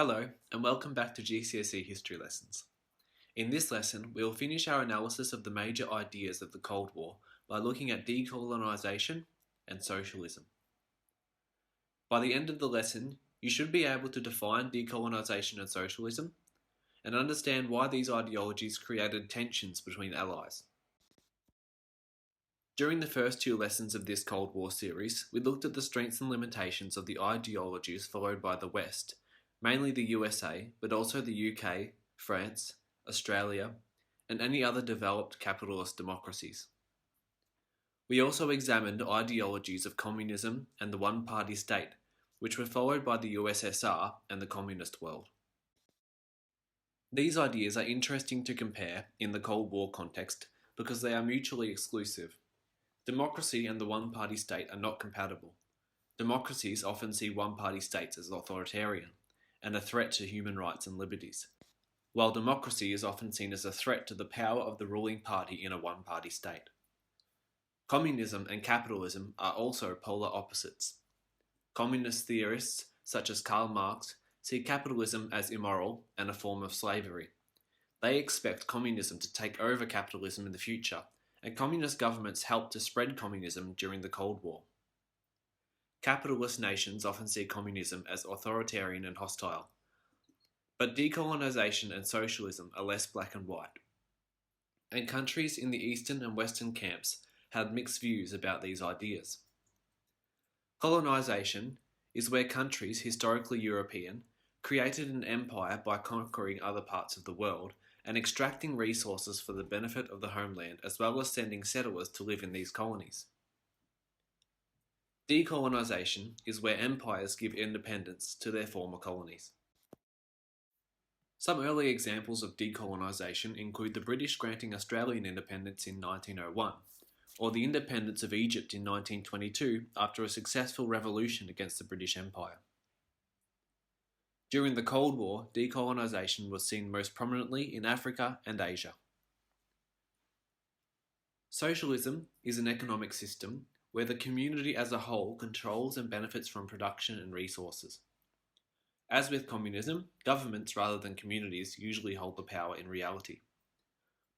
Hello, and welcome back to GCSE History lessons. In this lesson, we will finish our analysis of the major ideas of the Cold War by looking at decolonisation and socialism. By the end of the lesson, you should be able to define decolonisation and socialism and understand why these ideologies created tensions between allies. During the first two lessons of this Cold War series, we looked at the strengths and limitations of the ideologies followed by the West, mainly the USA, but also the UK, France, Australia, and any other developed capitalist democracies. We also examined ideologies of communism and the one-party state, which were followed by the USSR and the communist world. These ideas are interesting to compare in the Cold War context because they are mutually exclusive. Democracy and the one-party state are not compatible. Democracies often see one-party states as authoritarian and a threat to human rights and liberties, while democracy is often seen as a threat to the power of the ruling party in a one-party state. Communism and capitalism are also polar opposites. Communist theorists, such as Karl Marx, see capitalism as immoral and a form of slavery. They expect communism to take over capitalism in the future, and communist governments helped to spread communism during the Cold War. Capitalist nations often see communism as authoritarian and hostile, but decolonisation and socialism are less black and white. And countries in the Eastern and Western camps had mixed views about these ideas. Colonisation is where countries, historically European, created an empire by conquering other parts of the world and extracting resources for the benefit of the homeland, as well as sending settlers to live in these colonies. Decolonisation is where empires give independence to their former colonies. Some early examples of decolonisation include the British granting Australian independence in 1901, or the independence of Egypt in 1922 after a successful revolution against the British Empire. During the Cold War, decolonisation was seen most prominently in Africa and Asia. Socialism is an economic system where the community as a whole controls and benefits from production and resources. As with communism, governments rather than communities usually hold the power in reality.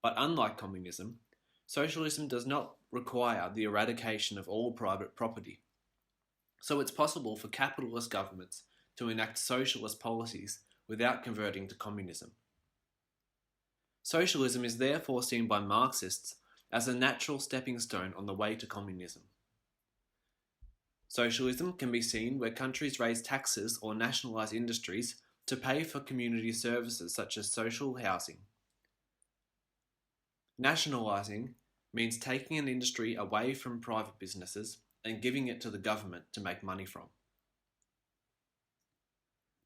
But unlike communism, socialism does not require the eradication of all private property. So it's possible for capitalist governments to enact socialist policies without converting to communism. Socialism is therefore seen by Marxists as a natural stepping stone on the way to communism. Socialism can be seen where countries raise taxes or nationalise industries to pay for community services such as social housing. Nationalising means taking an industry away from private businesses and giving it to the government to make money from.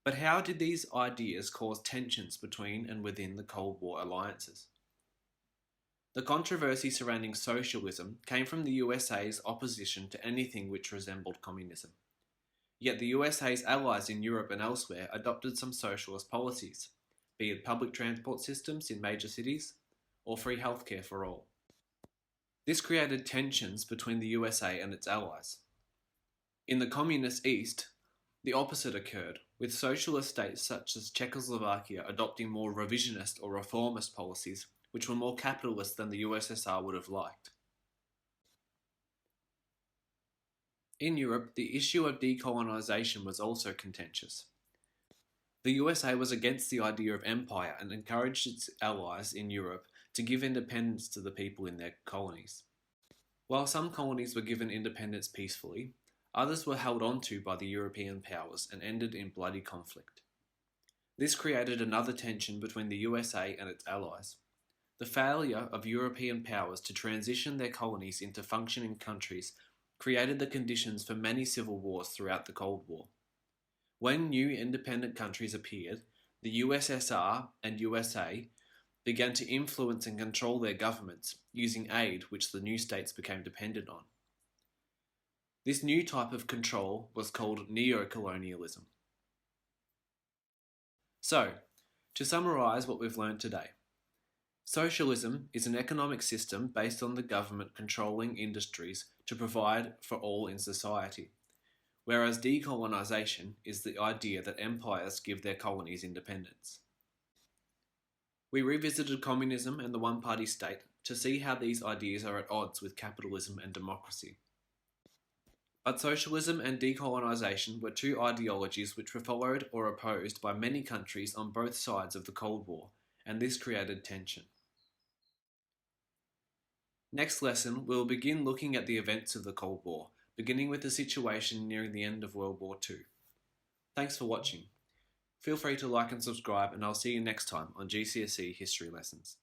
But how did these ideas cause tensions between and within the Cold War alliances? The controversy surrounding socialism came from the USA's opposition to anything which resembled communism. Yet the USA's allies in Europe and elsewhere adopted some socialist policies, be it public transport systems in major cities or free healthcare for all. This created tensions between the USA and its allies. In the communist East, the opposite occurred, with socialist states such as Czechoslovakia adopting more revisionist or reformist policies which were more capitalist than the USSR would have liked. In Europe, the issue of decolonisation was also contentious. The USA was against the idea of empire and encouraged its allies in Europe to give independence to the people in their colonies. While some colonies were given independence peacefully, others were held onto by the European powers and ended in bloody conflict. This created another tension between the USA and its allies. The failure of European powers to transition their colonies into functioning countries created the conditions for many civil wars throughout the Cold War. When new independent countries appeared, the USSR and USA began to influence and control their governments using aid which the new states became dependent on. This new type of control was called neocolonialism. So, to summarise what we've learned today, socialism is an economic system based on the government controlling industries to provide for all in society, whereas decolonisation is the idea that empires give their colonies independence. We revisited communism and the one-party state to see how these ideas are at odds with capitalism and democracy. But socialism and decolonisation were two ideologies which were followed or opposed by many countries on both sides of the Cold War, and this created tension. Next lesson, we will begin looking at the events of the Cold War, beginning with the situation nearing the end of World War II. Thanks for watching. Feel free to like and subscribe, and I'll see you next time on GCSE History Lessons.